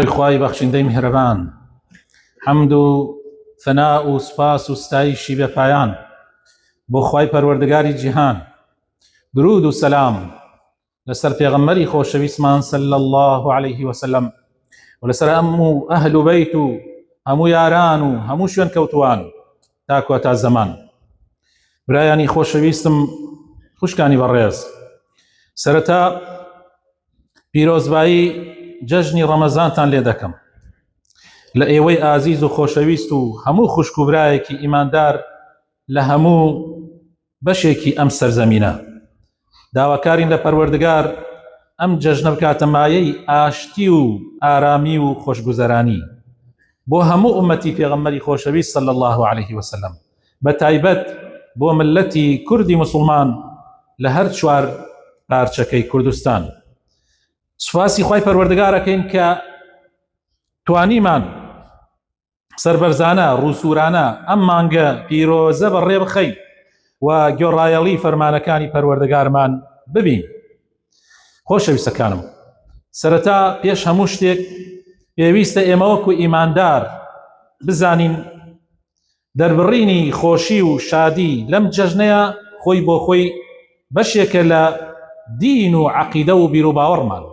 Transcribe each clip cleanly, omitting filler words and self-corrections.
خوای بەخشندەی میهرەبان، حەمد و ثەنا و سوپاس و ستایشی بێپایان بۆ خوای پەروەردگاری جیهان. درود و سەلام لەسەر پێغەمبەری خۆشەویستمان صلی الله عليه وسلم و لەسەر هەموو ئەهل و بەیت و هەموو یاران و هەموو شوێن کەوتوان تاکوە تا زەمان. برایانی خۆشەویستم، خوشکانی بەڕێز، سەرەتا پیرۆزبایی جەژنی ڕەمەزانتان لێ دەکەم لە ئێوەی ئازیز و خۆشەویست و هەموو خوشک و برایەکی ئیماندار لە هەموو بەشێکی ئەم سەرزەمینە. داواکارین لە پەروەردگار ئەم جەژنە بکاتە مایەی ئاشتی و ئارامی و خۆشگوزەرانی بۆ هەموو ئومەتی پێغەمبەری خۆشەویست صلی الله عليه وسلم، بە تایبەت بۆ ملەتی کوردی مسلمان لە هەر چوار پارچەکەی کوردستان. سوپاسی خوای پەروەردگارەکەین کە توانیمان سەربەرزانە ڕووسورانە ئەم مانگە پیرۆزە بەڕێ بخەین و گۆڕایەڵی فەرمانەکانی پەروەردگارمان ببین. خۆشەویستەکانم، سەرەتا پێش هەموو شتێک پێویستە ئێمە وەکو ئیماندار بزانین دەربڕینی خۆشی و شادی لەم جەژنەیە خۆی بۆ خۆی بەشێکە لە دین و عەقیدە و بیر و باوەڕمان.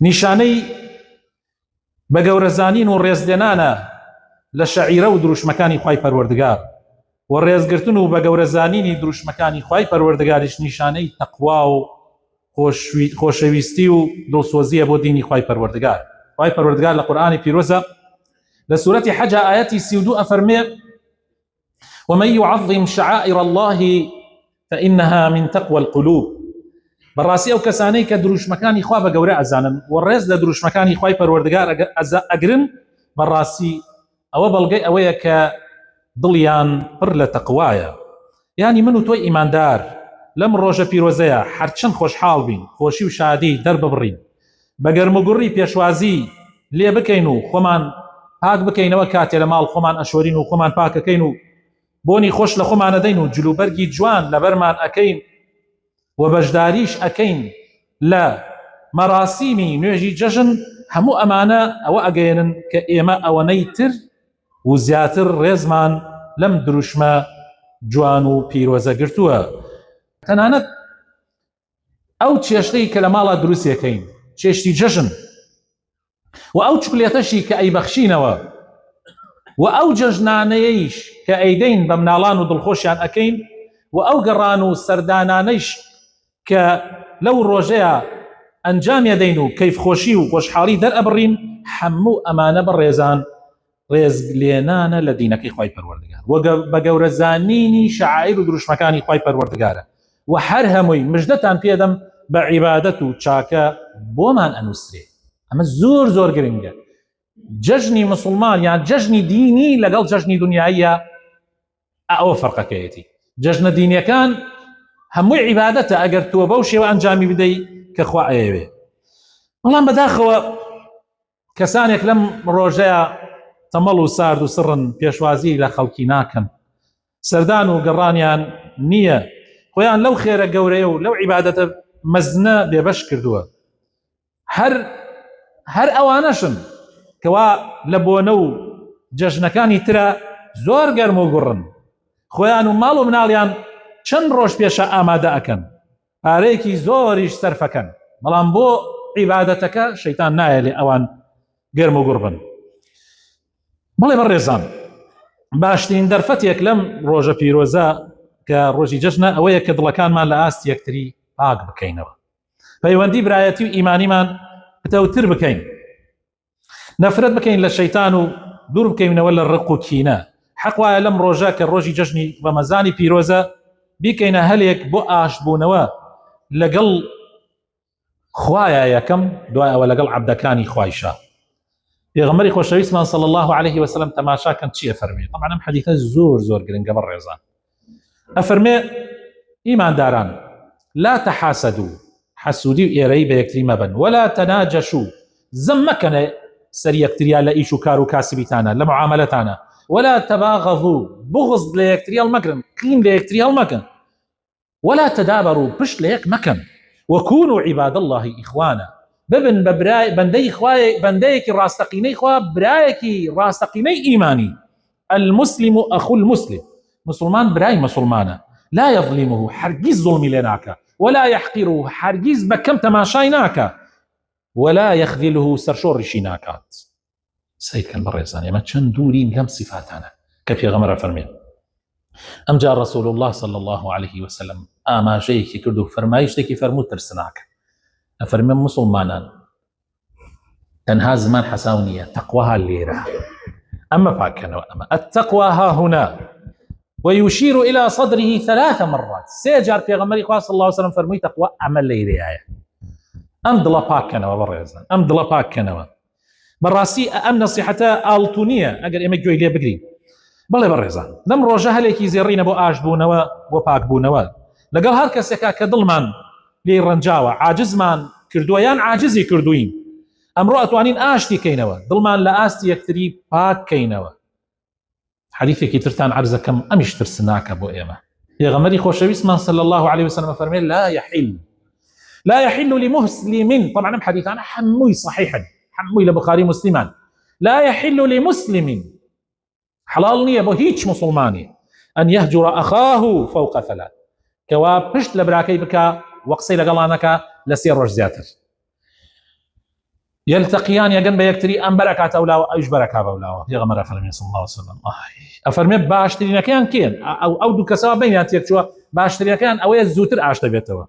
نیشانەی بە گەورەزانین و ڕێزلێنانە لە شەعیرە و دروشمەکانی خوای پەروەردگار و ڕێزگرتن و بە گەورەزانینی دروشمەکانی خوای پەروەردگاریش نیشانەی تەقوا و خۆشەویستی و دڵسۆزیە بۆ دینی خوای پەروەردگار. خوای پەروەردگار لە قورئانی پیرۆزە لە سوورەتی حەج ئایەتی 32 ئەفەرمێ: ومن يعظم شعائر الله فإنها من تقوى القلوب. بەڕاستی ئەو کەسانەی کە دروشمەکانی خوا بە گەورە ئەزانن و ڕێز لە دروشمەکانی خوای پەروەردگار ئەگرن، بەڕاستی ئەوە بەڵگەی ئەوەیە کە دڵیان پڕ لە تەقوایە. یانی من و تۆی ئیماندار لەم ڕۆژە پیرۆزەیە هەرچەند خۆشحاڵ بین، خۆشی و شادی دەرببڕین، بە گەرموگوڕی پێشوازی لێ بکەین و خۆمان پاک بکەینەوە کاتێ لە ماڵ خۆمان ئەشۆرین و خۆمان پاکەکەین و بۆنی خۆش لە خۆمان ئەدەین و جلوبەرگی جوان لەبەرمان ئەکەین و بەشداریش ئەکەین لە مەراسیمی نوێژی جەژن. هەموو ئەمانە ئەوە ئەگەێنن کە ئێمە ئەوەنەی تر و زیاتر ڕێزمان لەم دروشمە جوان و پیرۆزە گرتووە. تەنانەت ئەو چێشتەی کە لە ماڵە دروستیەکەین، چێشتی جەژن، و ئەو چکلێتەشی کە ئەیبەخشینەوە و ئەو جەژنانەیەیش کە ئەیدەین بە مناڵان و دڵخۆشیان ئەکەین و ئەو گەڕان و سەردانانەیش کە لەو ڕۆژەیە ئەنجامیە دەین و کەیفخۆشی و خۆشحاڵی دەرئەبڕین، هەموو ئەمانە بەڕێزان ڕێزلێنانە لە دینەکەی خوای پەروەردگار و بە گەورەزانینی شەعائیر و دروشمەکانی خوای پەروەردگارە. و هەر هەمووی مژدەتان پێدەم بە عیبادەت و چاکە بۆمان ئەنووسرێ. ئەمە زۆر زۆر گرنگە. جەژنی مسلمان یان جەژنی دینی لەگەڵ جەژنی دنیاییە ئەوە فەرقەکەیەتی. جەژنە دینیەکان هەمووی عیبادەتە ئەگەر تۆ بەو شێوە ئەنجامی بدەی کە خوا ئەیەوێ. بەڵام بەداخەوە کەسانێک لەم ڕۆژەیە تەمەڵ و سارد و سڕن پێشوازی لە خەڵکی ناکەن، سەردان و گەڕانیان نییە، خۆیان لەو خێرە گەورەیە و لەو عیبادەتە مەزنە بێبەش کردووە. هەر ئەوانەشن کەوا لە بۆنە و جەژنەکانی ترە زۆر گەرم و گوڕن، خۆیان و ماڵ و مناڵیان چەند ڕۆژ پێشە ئامادە ئەکەن، پارەیەکی زۆریش سەرفەکەن، بەڵام بۆ عیبادەتەکە شەیتان نایە لێ ئەوان گەرم و گوڕ بن. بەڵێ بەڕێزان، باشترین دەرفەتێک لەم ڕۆژە پیرۆزە کە ڕۆژی جەژنە ئەوەیە کە دڵەکانمان لە ئاستی یەکتری پاک بکەینەوە، پەیوەندی برایەتی و ئیمانیمان پتەوتر بکەین، نەفرەت بکەین لە شەیتان و دوور بکەینەوە لە ڕق و کینە. حەق وایە لەم ڕۆژە کە ڕۆژی جەژنی ڕەمەزانی پیرۆزە بیکەینە هەلێک بۆ ئاشتبوونەوە لەگەڵ خوایە یەکەم، دوای ئەوە لەگەڵ عەبدەکانی خوایشە. پێغەمبەری خۆشەویستمان صلی الله عليه وسلم تەماشاکەن چی ئەفەرمێ. طبعا ئەم حەدیثە زۆر زۆر گرنگە بەڕێزان. ئەفەرمێ: ئیمانداران، لا تحاسدوا، حەسوودی و ئێرەی بە یەکتری مەبن، ولا تناجشوا، زەم مەکەنە سەر یەکتریا لە ئیش و کار و کاسبیتانە لە معاملەتانە، ولا تباغضوا، بغض لە یەکتری هەڵمەگرن، قین لە یەکتری هەڵمەکەن، ولا تدابروا، پشت لە یەک مەکەن، وكونوا عباد الله إخوانا، ببن ببراي بندي خوای بندەیەکی ڕاستەقینەی خوا برایەکی ڕاستەقینەی ئیمانی. المسلم أخو المسلم، مسلمان براي مسلمانة، لا يظلمه هرگیز ظلمی لێ ناکە، ولا يحقره هرگیز بەکەم تەماشای ناکە، ولا يخذله سەرشۆڕیشی ناکات. سیدکەن بەڕێزان ئێمە چەند دوورین لەم صفاتانە کە پێغەمبەر فەرمێ. ئەمجا رسول الله صلى الله عليه وسلم ئاماژەیەکی کرد و فەرمایشتێکی فەرموو ترس ناکە. ئەفەرمێ مسلمانان تەنها زمان حەساو نییە، تەقواها لێرە. أما باكنا أما التقوى ها هنا، ويشير إلى صدره 3 مرات. سيجار في غمري صلى الله عليه وسلم فرمي تقوى عمل لي رعاية. أمدلا باكنا وبرزان أمدلا باكنا براسي أم نصيحته آلتونية أجر إما جوي لي بقري بله برزان لم رجها لك يزيرين بو آج بونوا وباك بونوا لقال هالكس يكا كظلمان لي رنجاوة عاجزمان كردويان عاجزي كردوين امرأة توانين آشتي كينوا ظلمان لآستي يكتري باك كينوا. حديثي كي ترتان عرزة كم أمش ترسناك أبو إيما يا غمري خوشويسمان صلى الله عليه وسلم فرمي لا يحل لمسلم، طبعا حديث أنا حموي صحيحا حموي لبخاري مسلمان، لا يحل لمسلم حلال نية بو هيج مسلماني أن يهجر أخاه فوق 3 كوا بشت لبراكي بكا وقصي لقلانك لسير رجزاتر يلتقيان يجن بيكتري أم بركات أولا أيش بركة أولا يا غمرة فرمي صلى الله عليه وسلم أفرمي باشتري كان كين أو دو كسا بين ياتيك شو باشتري كان أو يزوتر عاشت بيتوا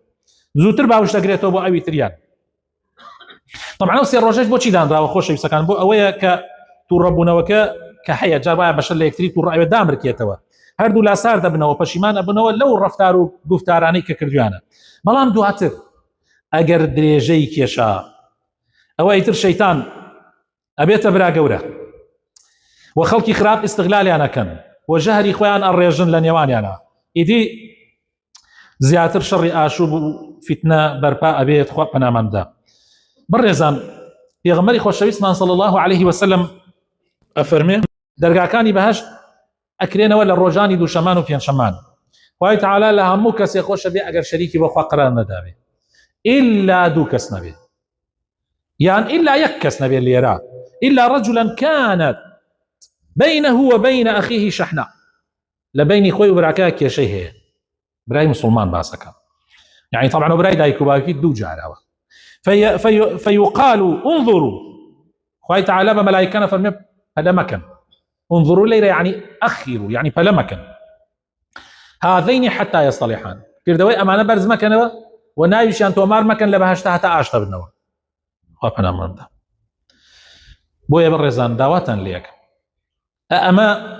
زوتر باوش تقريته بو أوي تريان. طبعا لو سير رجاج بو شي دان راو خوش يسكن بو أويا ك تربنا وك كحياة جربا بشر اللي يكتري تور أوي دامر كيتوا هردو لا سار دبنا وبشيمان أبنا لو رفتارو قفتاراني ككرديانا بلام دواتر أجر دريجي كيشا أو يتر شيطان أبيت برا جورة وخلقي خراب استغلالي أنا كان وجهري خوان الرجل لنيواني أنا إدي زياتر شر آشوب فتنة برباء أبيت خواب أنا ممدا برزان يغمري خوش اسمان صلى الله عليه وسلم أفرمي درجاكاني بهش أكرينا ولا الرجاني دو شمان وفين شمان وهي تعالى لها موكس يخوش بي أجر شريكي بخوا قرار ندابي إلا دوكس نبي يعني إلا يكس نبي اللي يراه إلا رجلا كانت بينه وبين أخيه شحناء لبيني خوي وبرعكاك يا شيء براي مسلمان باسكا يعني طبعا براي دايكو باكي دو جعلاوه فيقال انظروا خوي تعالى ملائكنا فرمي فلا مكان انظروا لي يعني أخروا يعني فلا مكان هذين حتى يصطلحان في دوي أمانة برز مكان ونايش أنتو مار مكان لبهشتها تأشت بالنوا خوابنا مرده بويا برزان داواتان ليك أما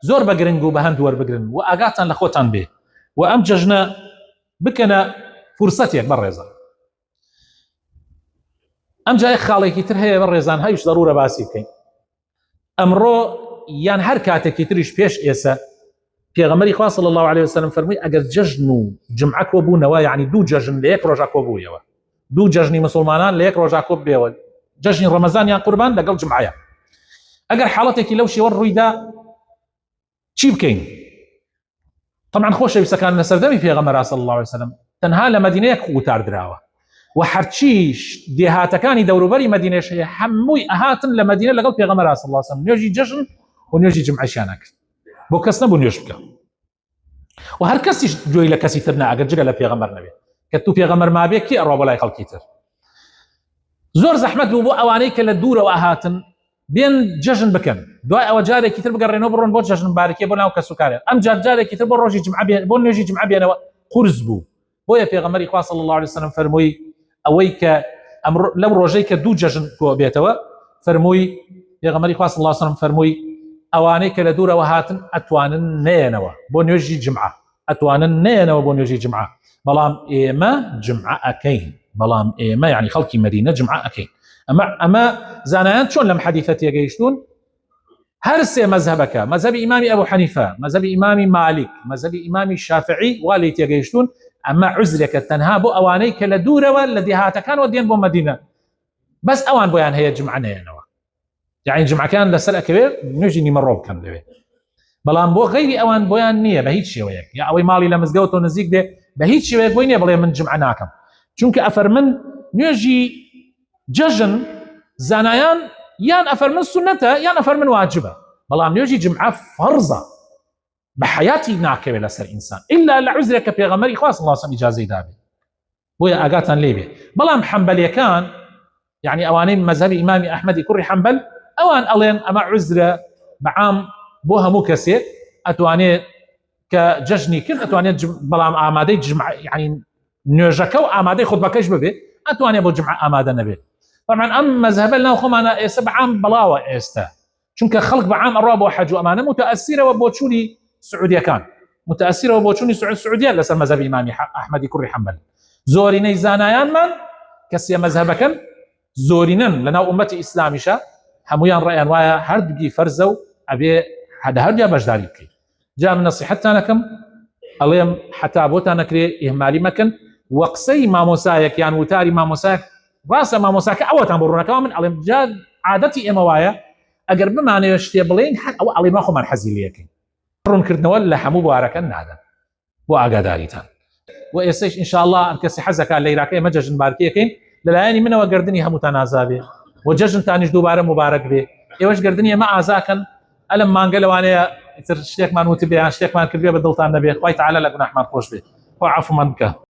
زور بقرنقو بهند ور بقرن وأقاتان لخوتان به وأمججنا بكنا فرصتك برزان أم جاي خاليكي ترهي برزان هايش ضرورة باسيكي أمرو يان هركاتك تريش بيش إيسا پیغمبری خوا صلی الله علیه وسلم فرمی اگر جشن و جمعه کو بو نوا یعنی دو جشن لیک روزا کو بو یوا دو جشنی مسلمانان لیک روزا کو بو جشن رمضان یا قربان لقل جمعه اگر حالتك لو شي ور رويدا چی بكين طبعا خوش بسكان نسردمي في غمر صلى الله عليه وسلم تنها لمدينه كوتار دراوه وحرتشيش دهاتكاني دورو بري مدينه شي حموي اهاتن لمدينه لقل في غمر صلى الله عليه وسلم نيجي جشن ونيجي جمعه شانك بو كسنا بو نيوشبكا وهر كسي جوي لكسي ترنا اگر جگه لپیغمبر نبي كتو پیغمبر ما بي كي اروا بلاي خلقيتر زور زحمت بو اواني كلا دوره واهاتن بين جشن بكن دواء او جاري كتر بقرينو برون بو جشن باركي بو ناو كسوكاري ام جاري كتر بو روجي جمعه بي بو نيجي جمعه بي انا قرزبو بو يا پیغمبر صلى الله عليه وسلم فرموي اويك امر لو روجيك دو جشن كو بيتوا فرموي پیغمبر صلى الله عليه وسلم فرموي اواني كلا دوره وهاتن اتوان نينوا بو نيجي جمعه اتوان نينوا بو نيجي جمعه بلام ايما جمعه اكين بلام ايما يعني خلقي مدينه جمعه اكين اما زانان شلون لم حديثتي يجيشتون هرسي مذهبك مذهب امام ابو حنيفه مذهب امام مالك مذهب امام الشافعي والي تيجيشتون اما عذرك تنهاب اواني كلا دوره والذي هات كان ودين بو مدينه بس اوان بو يعني هي جمعه نينوا يعني جمعه كان لسرقه كبير نجي نمروب كان لبي بلان بو غيري اوان بويان نيه بهيج شي وياك يا اوي مالي لمزقوتو نزيق ده بهيج شي وياك بوينيه بلا من جمعناكم چونك افر من نجي جەژن زانایان یان ئەفەرمن سونەتە یان ئەفەرمن واجبە، بەڵام نوێژی جمعە فەرزە بە حەیاتی ناکەوێت لەسەر ئینسان ئیلا لە عوزرێک کە پێغەمبەری خوا صلی الله علیه و سلم ئیجازەی دابێت. بۆیە ئاگاتان لێ بێ. بەڵام حەمبەلیەکان یعنی ئەوانەی مەذهبی ئیمامی ئەحمەدی کوڕی حەمبەل ئەوان ئەڵێن ئەمە عوزرە بەعام بۆ هەموو کەسێک ئەتوانێت کە جەژنی کرد ئەتوانێت بەڵام ئامادەی جمعە یعنی نوێژەکە و ئامادەی خودبەکەش ببێ ئەتوانێت بۆ جمعە ئامادە نەبێت. طبعا ئەم مەذهبە لەناو خۆمانە ئێستا بەعام بڵاوە ئێستا، چونکە خەڵک بەعام ئەڕوا بۆ حەج و ئەمانە متەئەسیرەوە بۆ چوونی سعودیەکان، متەئەسیرەوە بۆ چوونی سعودیە لەسەر مەذهبی ئیمامی ئەحمەدی کوڕی حەمبەل. زۆرینەی زانایانمان کە سێ مەذهبەکەن زۆرینن لەناو ئومەتی ئیسلامیشە هەمویان ڕێیان وایە هەردووگی فەرزە و ئەبێ هەردوویا بەشداری بکەیت. جا من نەسیحەتتان ئەکەم ئەڵێم حتا بۆتان نەکرێ ئیهمالی مەکەن وە قسەی مامۆسایەک یان وتاری مامۆسایەک ڕاستە مامۆساکە ئەوەتان بۆ ڕوونەکەەوە من ئەڵێم جا عادەتی ئێمە وایە ئەگەر بمانەوە شتێ بڵێن ئەو ئەڵێما خۆمان حەزی لەکەین ڕوونکردنەوە لە هەموو بوارەکە نادەن بۆ ئاگاداریتان. و ئێستش ئینشاءالله ئەم کەسی حەزەکە لە عێراقی ئێمە جەژن بارکیەکەین لەلایەنی منەوە گردنی هەمووتان ئازابێ و جەژنتانیش دووبارە مبارەک بێ. ئێوەش گردنی ئێمە ئازاکەن ئەلم مانگە لەوانەیە شتێکمان وتبێ یان شتێکمان کردبێ بە دڵتان نەبێت. خوای تەعالە لە گوناحمان خۆش بێت و عەفومان بکە.